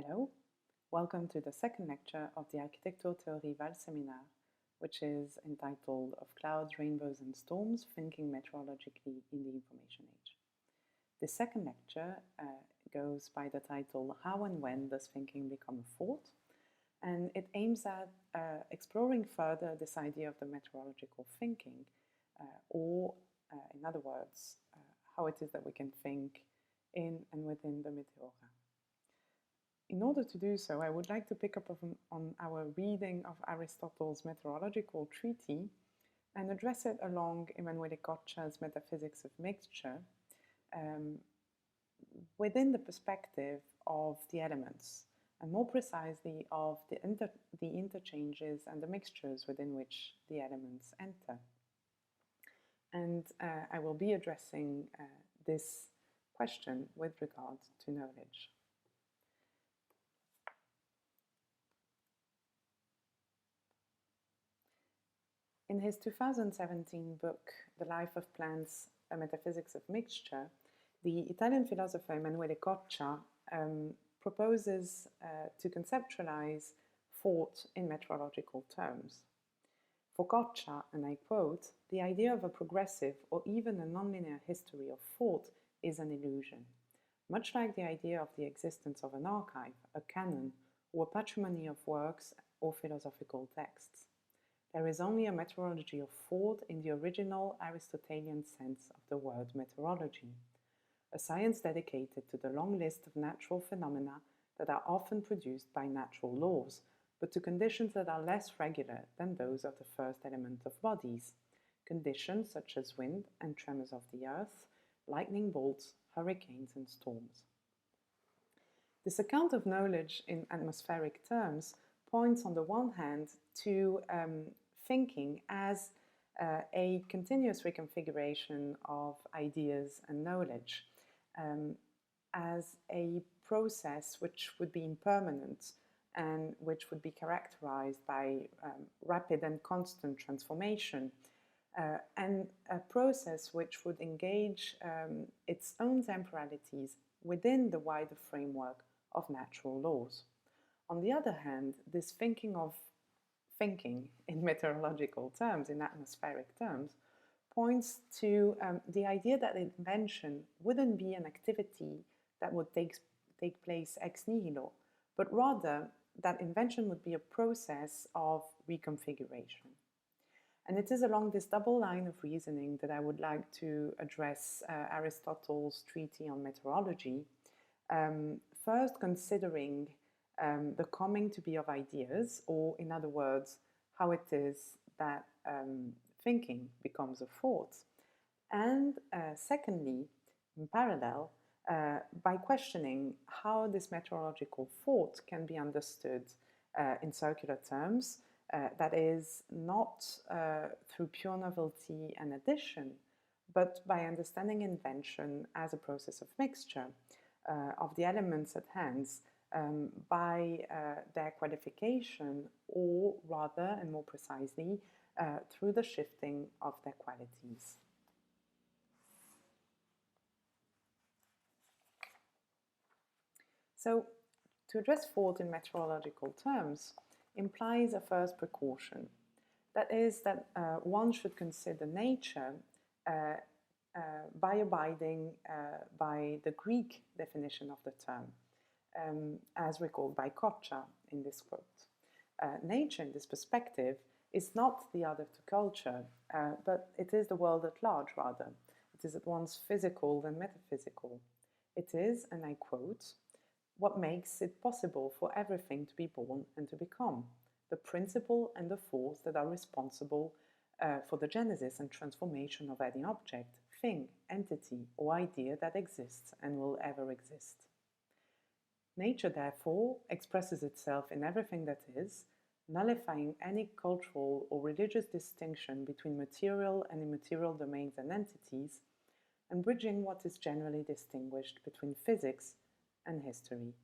Hello, welcome to the second lecture of the Architecture Theorie Val seminar, which is entitled Of Clouds, Rainbows and Storms, Thinking Meteorologically in the Information Age. The second lecture goes by the title How and When Does Thinking Become a Thought? And it aims at exploring further this idea of the meteorological thinking, or in other words, how it is that we can think in and within the meteora. In order to do so, I would like to pick up on our reading of Aristotle's meteorological treatise and address it along Emanuele Coccia's Metaphysics of Mixture within the perspective of the elements, and more precisely of the interchanges and the mixtures within which the elements enter. And I will be addressing this question with regard to knowledge. In his 2017 book, The Life of Plants, A Metaphysics of Mixture, the Italian philosopher Emanuele Coccia proposes to conceptualize thought in meteorological terms. For Coccia, and I quote, "The idea of a progressive or even a nonlinear history of thought is an illusion, much like the idea of the existence of an archive, a canon, or a patrimony of works or philosophical texts. There is only a meteorology of thought in the original Aristotelian sense of the word meteorology, a science dedicated to the long list of natural phenomena that are often produced by natural laws, but to conditions that are less regular than those of the first element of bodies, conditions such as wind and tremors of the earth, lightning bolts, hurricanes and storms." This account of knowledge in atmospheric terms points on the one hand to thinking as a continuous reconfiguration of ideas and knowledge, as a process which would be impermanent and which would be characterized by rapid and constant transformation, and a process which would engage its own temporalities within the wider framework of natural laws. On the other hand, this thinking of thinking in meteorological terms, in atmospheric terms, points to the idea that invention wouldn't be an activity that would take place ex nihilo, but rather that invention would be a process of reconfiguration. And it is along this double line of reasoning that I would like to address Aristotle's treatise on meteorology, first considering the coming to be of ideas, or in other words, how it is that thinking becomes a thought. And secondly, in parallel, by questioning how this meteorological thought can be understood in circular terms, that is not through pure novelty and addition, but by understanding invention as a process of mixture of the elements at hand, by their qualification, or rather and more precisely through the shifting of their qualities. So, to address thought in meteorological terms implies a first precaution. That is that one should consider nature by abiding by the Greek definition of the term, as recalled by Coccia in this quote. Nature, in this perspective, is not the other to culture, but it is the world at large, rather. It is at once physical and metaphysical. It is, and I quote, "what makes it possible for everything to be born and to become, the principle and the force that are responsible for the genesis and transformation of any object, thing, entity, or idea that exists and will ever exist. Nature, therefore, expresses itself in everything that is, nullifying any cultural or religious distinction between material and immaterial domains and entities, and bridging what is generally distinguished between physics and history."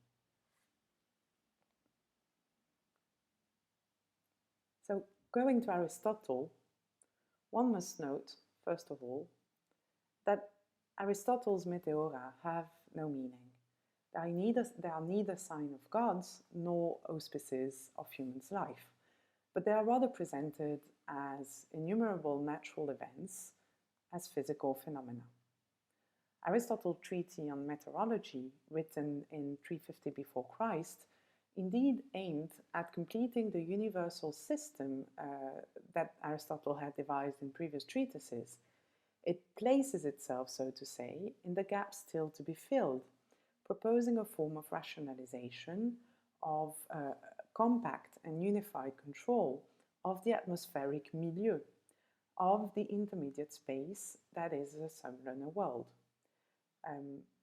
So, going to Aristotle, one must note, first of all, that Aristotle's meteora have no meaning. They are neither sign of gods nor auspices of human's life, but they are rather presented as innumerable natural events, as physical phenomena. Aristotle's treatise on meteorology, written in 350 before Christ, indeed aimed at completing the universal system that Aristotle had devised in previous treatises. It places itself, so to say, in the gaps still to be filled, proposing a form of rationalization, of compact and unified control of the atmospheric milieu, of the intermediate space that is the sublunar world,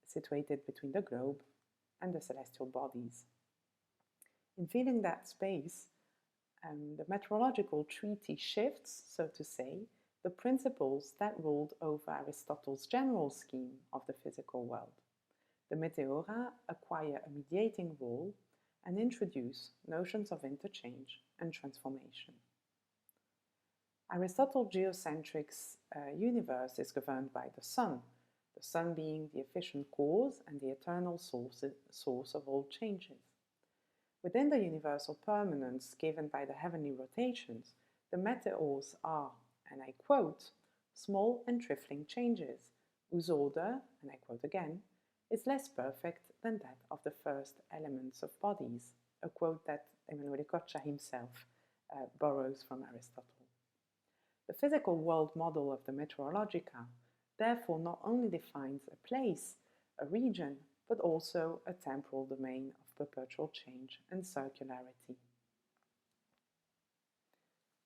situated between the globe and the celestial bodies. In filling that space, the meteorological treaty shifts, so to say, the principles that ruled over Aristotle's general scheme of the physical world. The meteora acquire a mediating role and introduce notions of interchange and transformation. Aristotle's geocentric universe is governed by the sun being the efficient cause and the eternal source of all changes. Within the universal permanence given by the heavenly rotations, the meteors are, and I quote, small and trifling changes, whose order, and I quote again, is less perfect than that of the first elements of bodies, a quote that Emmanuelle himself borrows from Aristotle. The physical world model of the Meteorologica therefore not only defines a place, a region, but also a temporal domain of perpetual change and circularity.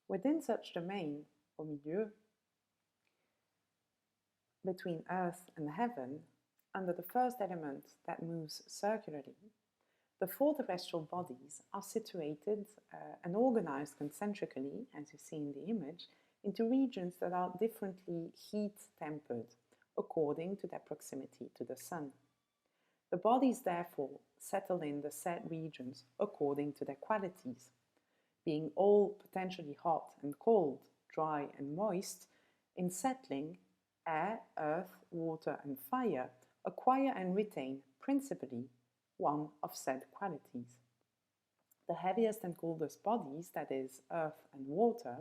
Within such domain, au milieu, between earth and heaven, under the first element that moves circularly, the four terrestrial bodies are situated and organized concentrically, as you see in the image, into regions that are differently heat-tempered according to their proximity to the sun. The bodies therefore settle in the said regions according to their qualities, being all potentially hot and cold, dry and moist. In settling, air, earth, water and fire acquire and retain principally one of said qualities. The heaviest and coldest bodies, that is, earth and water,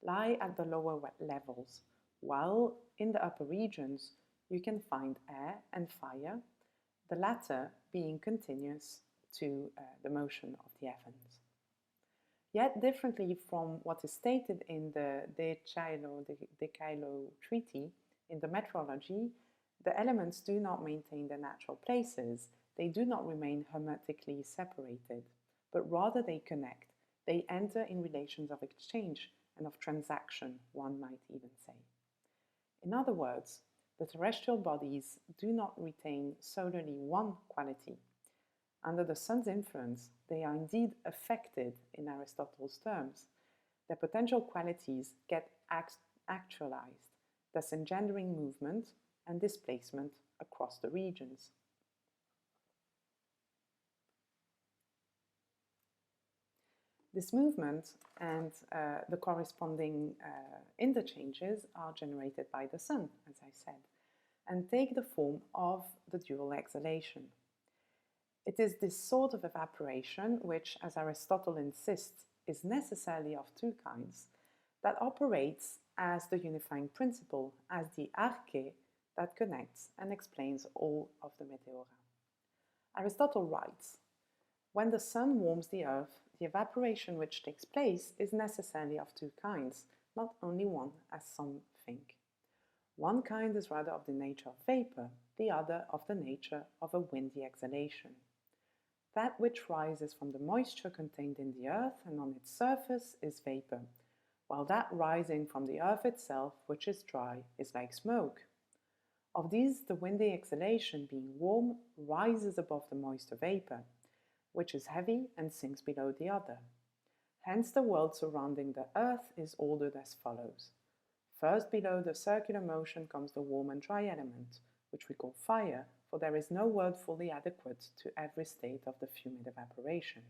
lie at the lower levels, while in the upper regions you can find air and fire, the latter being continuous to the motion of the heavens. Yet differently from what is stated in the De Caelo Treaty, in the meteorology, the elements do not maintain their natural places, they do not remain hermetically separated, but rather they connect, they enter in relations of exchange and of transaction, one might even say. In other words, the terrestrial bodies do not retain solely one quality. Under the sun's influence, they are indeed affected in Aristotle's terms. Their potential qualities get actualized, thus engendering movement and displacement across the regions. This movement and the corresponding interchanges are generated by the sun, as I said, and take the form of the dual exhalation. It is this sort of evaporation which, as Aristotle insists, is necessarily of two kinds, that operates as the unifying principle, as the arche that connects and explains all of the meteora. Aristotle writes, when the sun warms the earth, the evaporation which takes place is necessarily of two kinds, not only one, as some think. One kind is rather of the nature of vapor, the other of the nature of a windy exhalation. That which rises from the moisture contained in the earth and on its surface is vapor, while that rising from the earth itself, which is dry, is like smoke. Of these, the windy exhalation, being warm, rises above the moisture vapor, which is heavy and sinks below the other. Hence the world surrounding the earth is ordered as follows. First, below the circular motion comes the warm and dry element, which we call fire, for there is no word fully adequate to every state of the humid evaporation.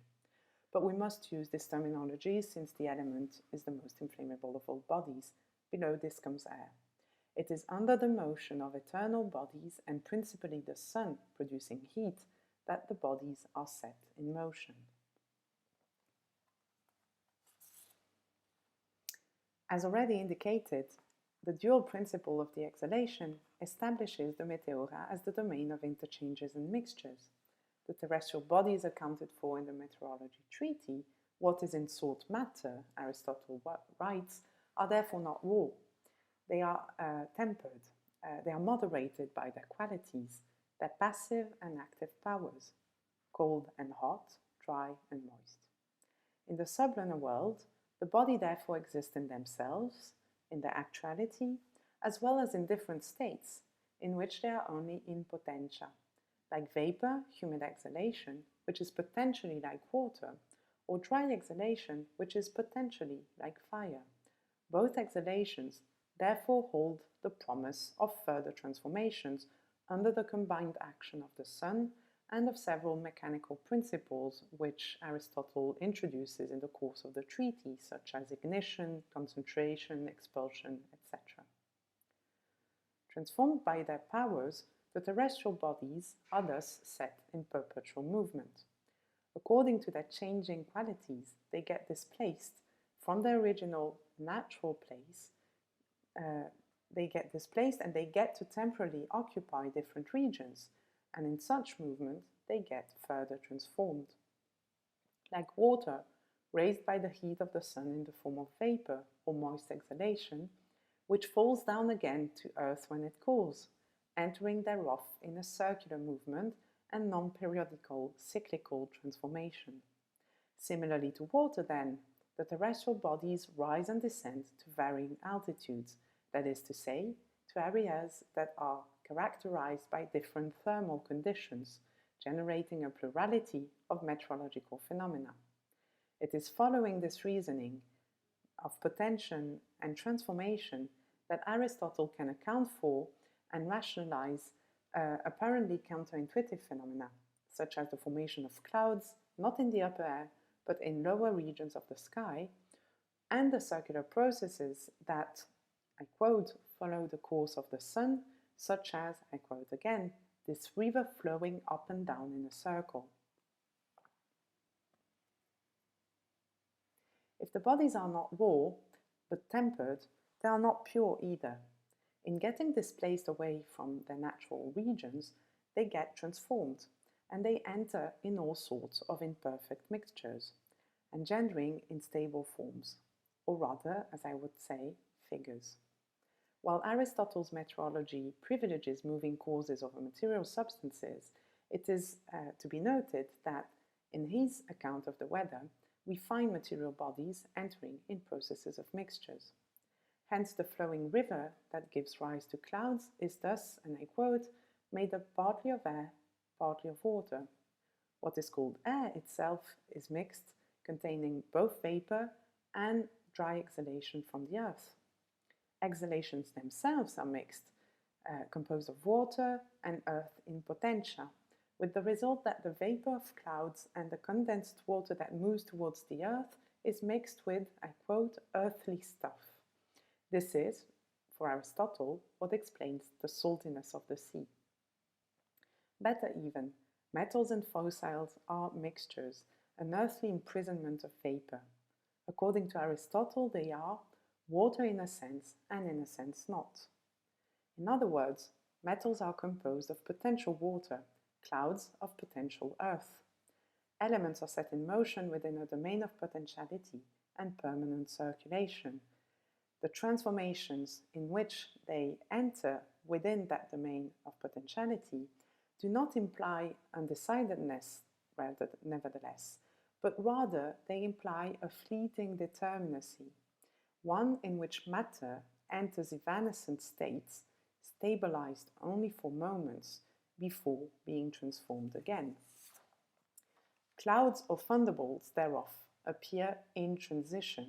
But we must use this terminology since the element is the most inflammable of all bodies. Below this comes air. It is under the motion of eternal bodies and principally the sun producing heat that the bodies are set in motion. As already indicated, the dual principle of the exhalation establishes the meteora as the domain of interchanges and mixtures. The terrestrial bodies accounted for in the Meteorology Treaty, what is in sort matter, Aristotle writes, are therefore not raw. They are tempered. They are moderated by their qualities, their passive and active powers, cold and hot, dry and moist. In the sublunar world, the body therefore exists in themselves, in their actuality, as well as in different states, in which they are only in potentia, like vapor, humid exhalation, which is potentially like water, or dry exhalation, which is potentially like fire. Both exhalations therefore hold the promise of further transformations under the combined action of the sun and of several mechanical principles which Aristotle introduces in the course of the treaty, such as ignition, concentration, expulsion, etc. Transformed by their powers, the terrestrial bodies are thus set in perpetual movement. According to their changing qualities, they get displaced from their original natural place. They get displaced and they get to temporarily occupy different regions, and in such movement they get further transformed. Like water, raised by the heat of the sun in the form of vapor or moist exhalation, which falls down again to earth when it cools, entering thereof in a circular movement and non-periodical cyclical transformation. Similarly to water, then, the terrestrial bodies rise and descend to varying altitudes, that is to say, to areas that are characterized by different thermal conditions, generating a plurality of meteorological phenomena. It is following this reasoning of potential and transformation that Aristotle can account for and rationalize apparently counterintuitive phenomena, such as the formation of clouds, not in the upper air, but in lower regions of the sky, and the circular processes that, I quote, follow the course of the sun, such as, I quote again, this river flowing up and down in a circle. If the bodies are not raw, but tempered, they are not pure either. In getting displaced away from their natural regions, they get transformed, and they enter in all sorts of imperfect mixtures, engendering unstable forms, or rather, as I would say, figures. While Aristotle's meteorology privileges moving causes over material substances, it is to be noted that in his account of the weather, we find material bodies entering in processes of mixtures. Hence, the flowing river that gives rise to clouds is thus, and I quote, made up partly of air, partly of water. What is called air itself is mixed, containing both vapor and dry exhalation from the earth. Exhalations themselves are mixed, composed of water and earth in potentia, with the result that the vapor of clouds and the condensed water that moves towards the earth is mixed with, I quote, earthly stuff. This is, for Aristotle, what explains the saltiness of the sea. Better even, metals and fossils are mixtures, an earthly imprisonment of vapor. According to Aristotle, they are water in a sense and in a sense not. In other words, metals are composed of potential water, clouds of potential earth. Elements are set in motion within a domain of potentiality and permanent circulation. The transformations in which they enter within that domain of potentiality do not imply undecidedness, nevertheless, but rather they imply a fleeting determinacy, one in which matter enters evanescent states, stabilized only for moments before being transformed again. Clouds or thunderbolts thereof appear in transition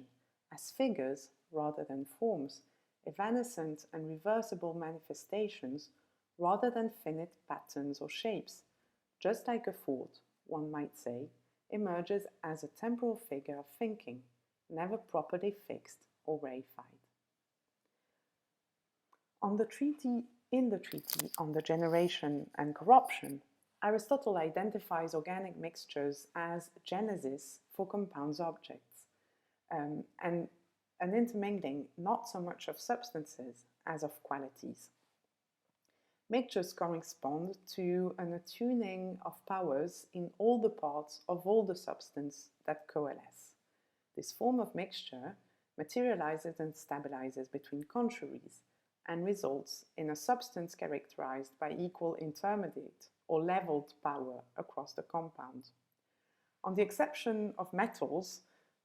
as figures rather than forms, evanescent and reversible manifestations rather than finite patterns or shapes. Just like a thought, one might say, emerges as a temporal figure of thinking, never properly fixed or reified. In the treaty on the generation and corruption, Aristotle identifies organic mixtures as genesis for compounds objects, and an intermingling not so much of substances as of qualities. Mixtures correspond to an attuning of powers in all the parts of all the substance that coalesce. This form of mixture materializes and stabilizes between contraries and results in a substance characterized by equal intermediate or leveled power across the compound. On the exception of metals,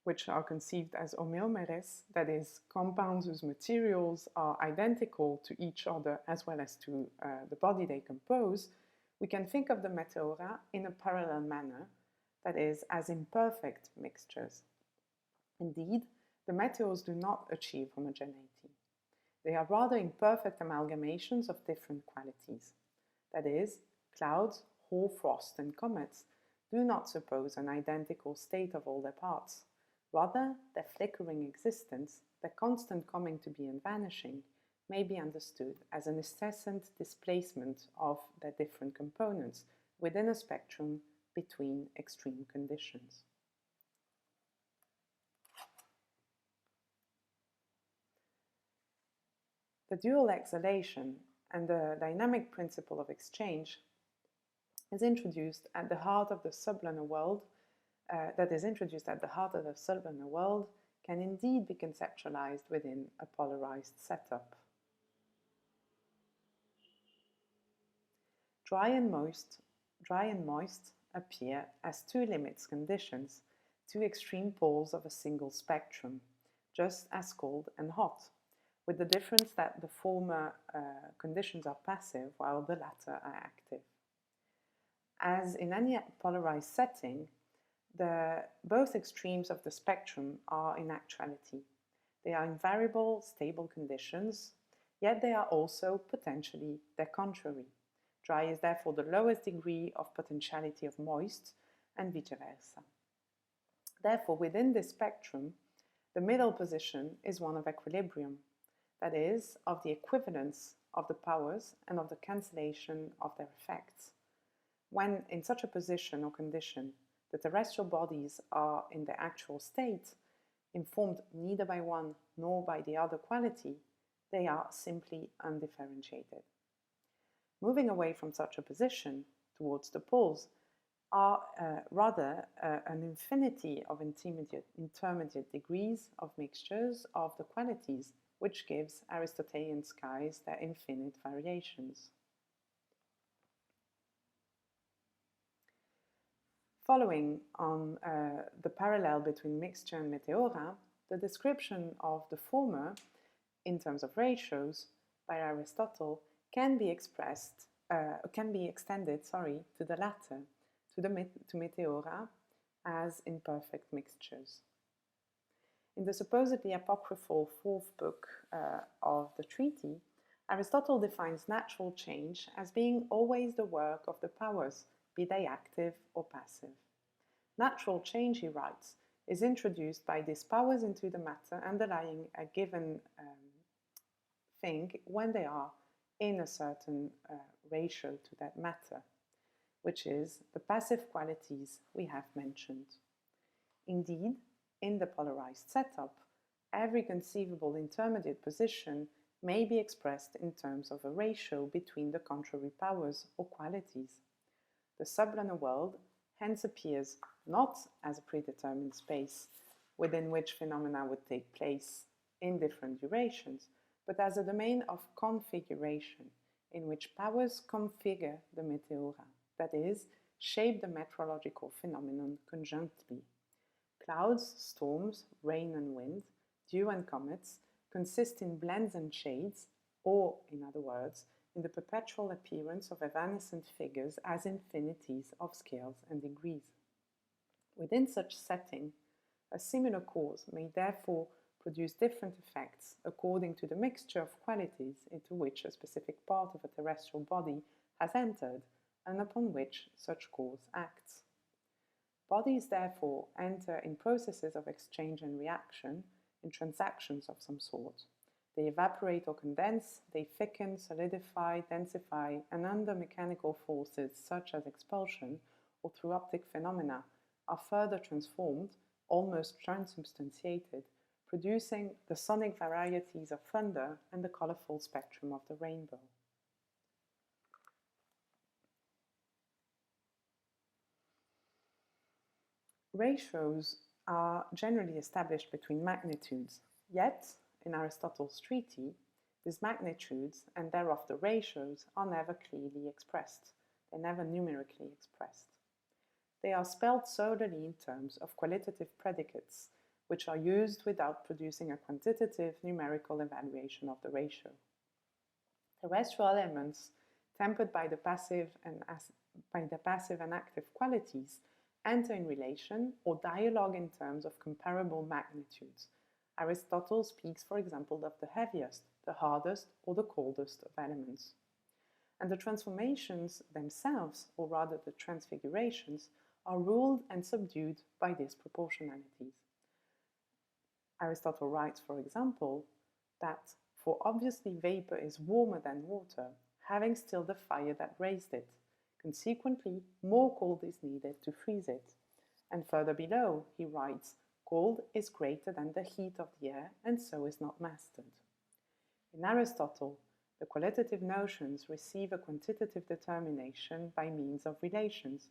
which are conceived as homeomeres, that is, compounds whose materials are identical to each other as well as to the body they compose, we can think of the meteora in a parallel manner, that is, as imperfect mixtures. Indeed, the meteors do not achieve homogeneity. They are rather imperfect amalgamations of different qualities. That is, clouds, hoar-frost, and comets do not suppose an identical state of all their parts. Rather, their flickering existence, their constant coming to be and vanishing, may be understood as an incessant displacement of their different components within a spectrum between extreme conditions. The dual exhalation and the dynamic principle of exchange is introduced at the heart of the sublunar world, can indeed be conceptualized within a polarized setup. Dry and moist appear as two limits conditions, two extreme poles of a single spectrum, just as cold and hot, with the difference that the former conditions are passive while the latter are active. As in any polarized setting, both extremes of the spectrum are in actuality. They are invariable, stable conditions, yet they are also potentially their contrary. Dry is therefore the lowest degree of potentiality of moist, and vice versa. Therefore, within this spectrum, the middle position is one of equilibrium, that is, of the equivalence of the powers and of the cancellation of their effects. When in such a position or condition, the terrestrial bodies are in their actual state, informed neither by one nor by the other quality, they are simply undifferentiated. Moving away from such a position towards the poles are rather an infinity of intermediate degrees of mixtures of the qualities, which gives Aristotelian skies their infinite variations. Following on the parallel between mixture and meteora, the description of the former, in terms of ratios, by Aristotle, can be extended to the latter, to meteora, as imperfect mixtures. In the supposedly apocryphal fourth book of the treaty, Aristotle defines natural change as being always the work of the powers, be they active or passive. Natural change, he writes, is introduced by these powers into the matter underlying a given thing when they are in a certain ratio to that matter, which is the passive qualities we have mentioned. Indeed, in the polarized setup, every conceivable intermediate position may be expressed in terms of a ratio between the contrary powers or qualities. The sublunar world hence appears not as a predetermined space within which phenomena would take place in different durations, but as a domain of configuration in which powers configure the meteora, that is, shape the meteorological phenomenon conjunctly. Clouds, storms, rain and wind, dew and comets consist in blends and shades, or, in other words, in the perpetual appearance of evanescent figures as infinities of scales and degrees. Within such setting, a similar cause may therefore produce different effects according to the mixture of qualities into which a specific part of a terrestrial body has entered and upon which such cause acts. Bodies therefore enter in processes of exchange and reaction, in transactions of some sort. They evaporate or condense, they thicken, solidify, densify, and under mechanical forces such as expulsion or through optic phenomena are further transformed, almost transubstantiated, producing the sonic varieties of thunder and the colorful spectrum of the rainbow. Ratios are generally established between magnitudes, yet, in Aristotle's treatise, these magnitudes, and thereof the ratios, are never clearly expressed. They're never numerically expressed. They are spelled solely in terms of qualitative predicates, which are used without producing a quantitative numerical evaluation of the ratio. Terrestrial elements, tempered by the passive and active qualities, enter in relation or dialogue in terms of comparable magnitudes. Aristotle speaks, for example, of the heaviest, the hardest, or the coldest of elements. And the transformations themselves, or rather the transfigurations, are ruled and subdued by these proportionalities. Aristotle writes, for example, that for obviously vapor is warmer than water, having still the fire that raised it. Consequently, more cold is needed to freeze it. And further below, he writes, cold is greater than the heat of the air, and so is not mastered. In Aristotle, the qualitative notions receive a quantitative determination by means of relations,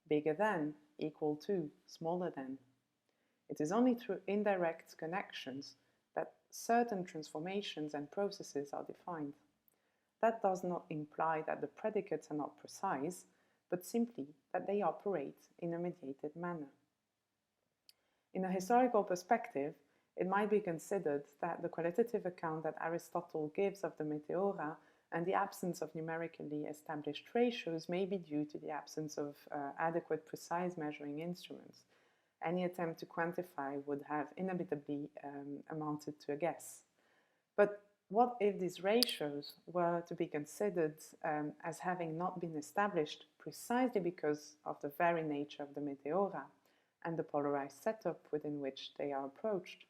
bigger than, equal to, smaller than. It is only through indirect connections that certain transformations and processes are defined. That does not imply that the predicates are not precise, but simply that they operate in a mediated manner. In a historical perspective, it might be considered that the qualitative account that Aristotle gives of the meteora and the absence of numerically established ratios may be due to the absence of adequate precise measuring instruments. Any attempt to quantify would have inevitably amounted to a guess. But what if these ratios were to be considered as having not been established precisely because of the very nature of the meteora and the polarized setup within which they are approached?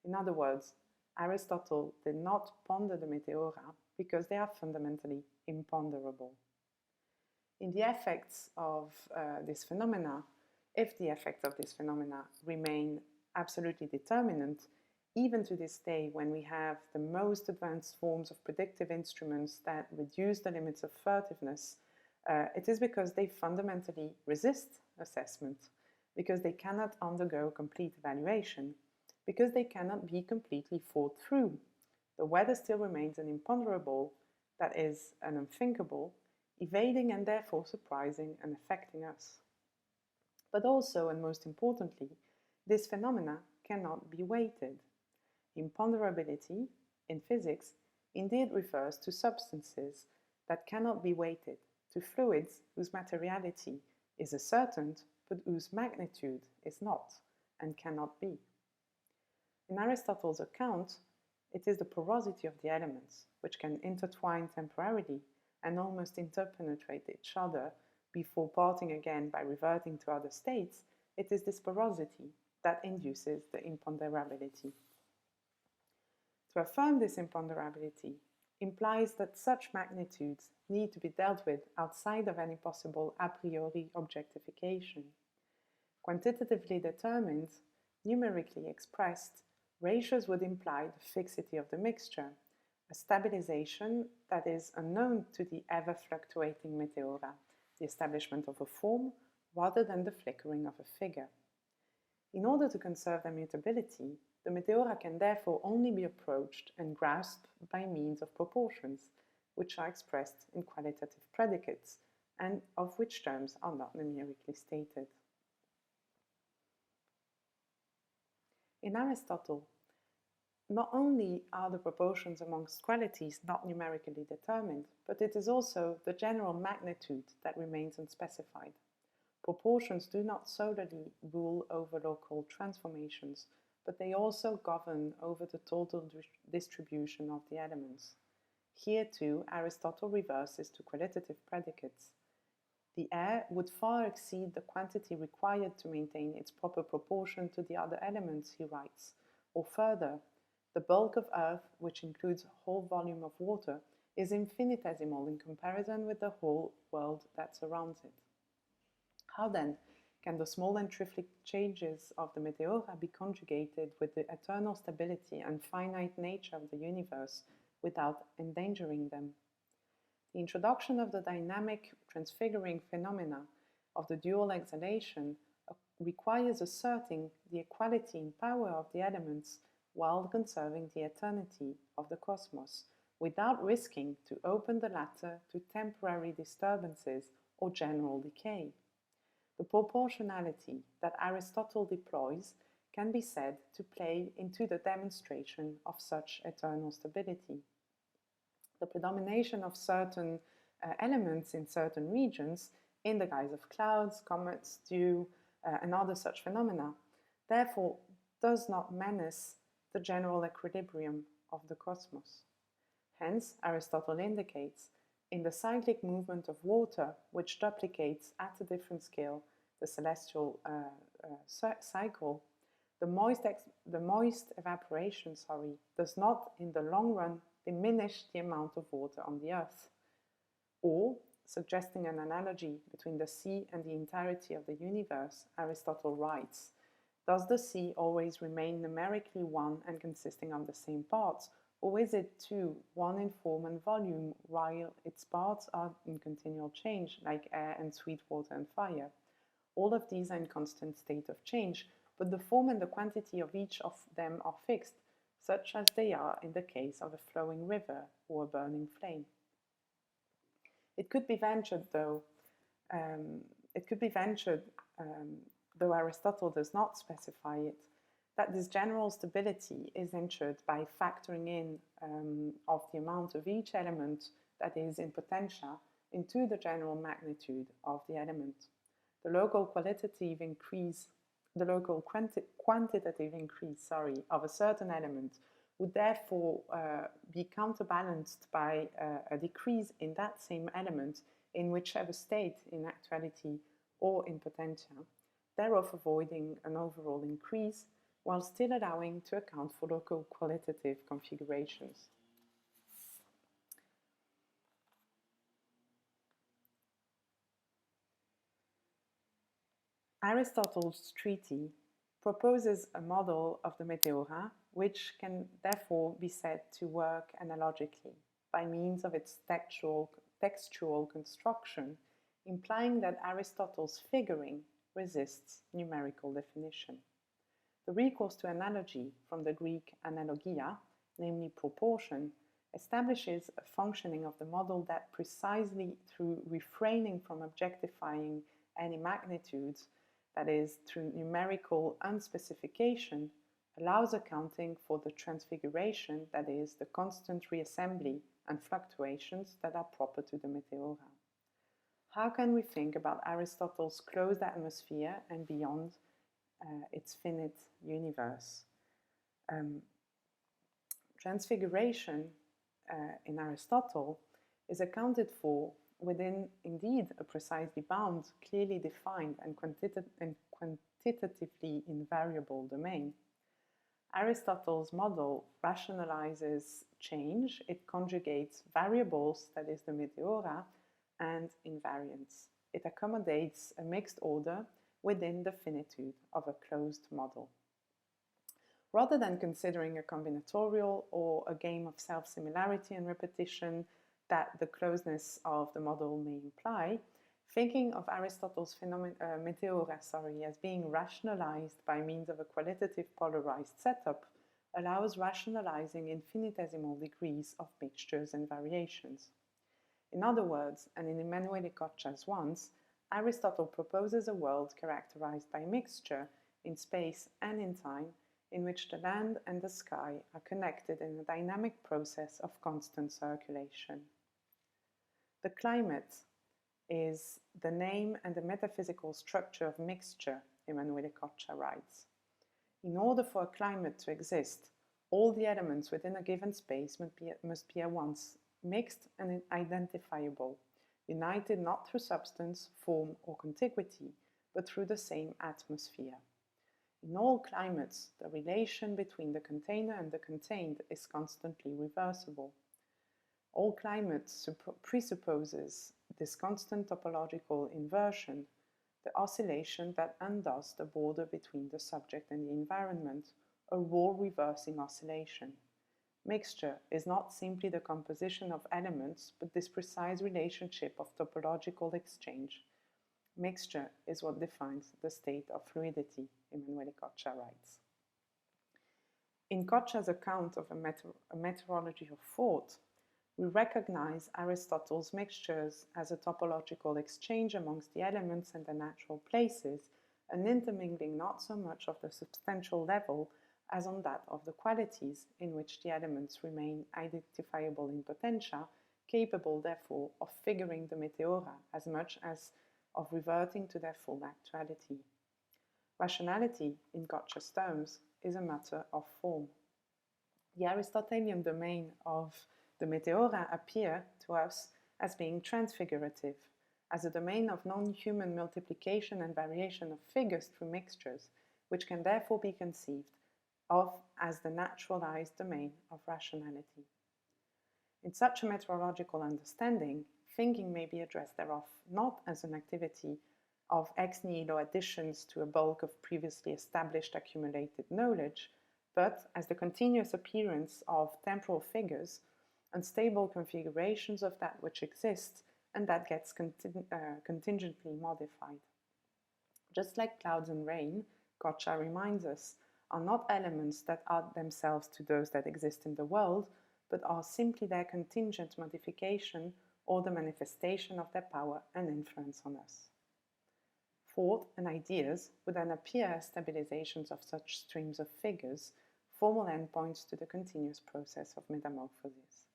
In other words, Aristotle did not ponder the meteora because they are fundamentally imponderable. In the effects of this phenomena, if the effects of this phenomena remain absolutely determinant, even to this day when we have the most advanced forms of predictive instruments that reduce the limits of furtiveness, it is because they fundamentally resist assessment, because they cannot undergo complete evaluation, because they cannot be completely thought through. The weather still remains an imponderable, that is, an unthinkable, evading and therefore surprising and affecting us. But also, and most importantly, this phenomena cannot be weighted. Imponderability, in physics, indeed refers to substances that cannot be weighted, to fluids whose materiality is ascertained, but whose magnitude is not and cannot be. In Aristotle's account, it is the porosity of the elements, which can intertwine temporarily and almost interpenetrate each other before parting again by reverting to other states. It is this porosity that induces the imponderability. To affirm this imponderability implies that such magnitudes need to be dealt with outside of any possible a priori objectification. Quantitatively determined, numerically expressed, ratios would imply the fixity of the mixture, a stabilization that is unknown to the ever-fluctuating meteora, the establishment of a form rather than the flickering of a figure. In order to conserve their mutability, the meteora can therefore only be approached and grasped by means of proportions, which are expressed in qualitative predicates, and of which terms are not numerically stated. In Aristotle, not only are the proportions amongst qualities not numerically determined, but it is also the general magnitude that remains unspecified. Proportions do not solely rule over local transformations, but they also govern over the total distribution of the elements. Here too, Aristotle reverses to qualitative predicates. The air would far exceed the quantity required to maintain its proper proportion to the other elements, he writes, or further, The bulk of Earth, which includes a whole volume of water, is infinitesimal in comparison with the whole world that surrounds it. How then can the small and trifling changes of the meteora be conjugated with the eternal stability and finite nature of the universe without endangering them? The introduction of the dynamic transfiguring phenomena of the dual exhalation requires asserting the equality in power of the elements while conserving the eternity of the cosmos, without risking to open the latter to temporary disturbances or general decay. The proportionality that Aristotle deploys can be said to play into the demonstration of such eternal stability. The predomination of certain elements in certain regions, in the guise of clouds, comets, dew, and other such phenomena, therefore does not menace the general equilibrium of the cosmos. Hence, Aristotle indicates, in the cyclic movement of water, which duplicates at a different scale the celestial cycle, the moist evaporation does not, in the long run, diminish the amount of water on the Earth. Or, suggesting an analogy between the sea and the entirety of the universe, Aristotle writes, "Does the sea always remain numerically one and consisting of the same parts, or is it too one in form and volume while its parts are in continual change, like air and sweet water and fire? All of these are in constant state of change, but the form and the quantity of each of them are fixed, such as they are in the case of a flowing river or a burning flame." It could be ventured, though Aristotle does not specify it, that this general stability is ensured by factoring in of the amount of each element that is in potentia into the general magnitude of the element. The local quantitative increase of a certain element would therefore be counterbalanced by a decrease in that same element in whichever state, in actuality or in potentia, thereof avoiding an overall increase, while still allowing to account for local qualitative configurations. Aristotle's treatise proposes a model of the meteora which can therefore be said to work analogically by means of its textual construction, implying that Aristotle's figuring resists numerical definition. The recourse to analogy from the Greek analogia, namely proportion, establishes a functioning of the model that precisely through refraining from objectifying any magnitudes, that is, through numerical unspecification, allows accounting for the transfiguration, that is, the constant reassembly and fluctuations that are proper to the meteora. How can we think about Aristotle's closed atmosphere and beyond its finite universe? Transfiguration in Aristotle is accounted for within, indeed, a precisely bound, clearly defined and quantitatively invariable domain. Aristotle's model rationalizes change. It conjugates variables, that is the meteora, and invariance. It accommodates a mixed order within the finitude of a closed model. Rather than considering a combinatorial or a game of self-similarity and repetition that the closeness of the model may imply, thinking of Aristotle's meteora as being rationalized by means of a qualitative polarized setup allows rationalizing infinitesimal degrees of mixtures and variations. In other words, and in Emmanuelle once, Aristotle proposes a world characterized by mixture in space and in time, in which the land and the sky are connected in a dynamic process of constant circulation. The climate is the name and the metaphysical structure of mixture, Emmanuelle writes. In order for a climate to exist, all the elements within a given space must be at once mixed and identifiable, united not through substance, form, or contiguity, but through the same atmosphere. In all climates, the relation between the container and the contained is constantly reversible. All climates presupposes this constant topological inversion, the oscillation that undoes the border between the subject and the environment, a role-reversing oscillation. Mixture is not simply the composition of elements, but this precise relationship of topological exchange. Mixture is what defines the state of fluidity, Emmanuelle writes. In Kocha's account of a meteorology of thought, we recognize Aristotle's mixtures as a topological exchange amongst the elements and the natural places, an intermingling not so much of the substantial level as on that of the qualities in which the elements remain identifiable in potentia, capable therefore of figuring the meteora as much as of reverting to their full actuality. Rationality, in Kocha's terms, is a matter of form. The Aristotelian domain of the meteora appear to us as being transfigurative, as a domain of non-human multiplication and variation of figures through mixtures, which can therefore be conceived of as the naturalized domain of rationality. In such a meteorological understanding, thinking may be addressed thereof not as an activity of ex nihilo additions to a bulk of previously established accumulated knowledge, but as the continuous appearance of temporal figures, unstable configurations of that which exists and that gets contingently modified. Just like clouds and rain, Kocha reminds us, are not elements that add themselves to those that exist in the world, but are simply their contingent modification or the manifestation of their power and influence on us. Thought and ideas would then appear as stabilizations of such streams of figures, formal endpoints to the continuous process of metamorphosis.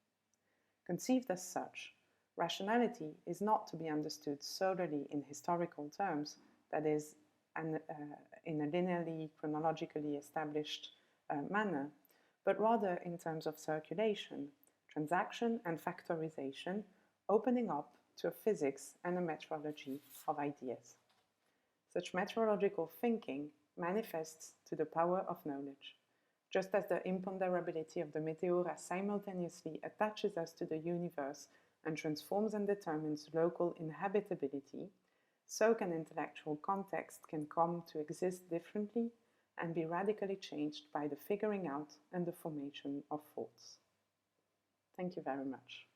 Conceived as such, rationality is not to be understood solely in historical terms, that is, in a linearly, chronologically established manner, but rather in terms of circulation, transaction and factorization, opening up to a physics and a meteorology of ideas. Such meteorological thinking manifests to the power of knowledge. Just as the imponderability of the meteora simultaneously attaches us to the universe and transforms and determines local inhabitability, so can intellectual context can come to exist differently and be radically changed by the figuring out and the formation of thoughts. Thank you very much.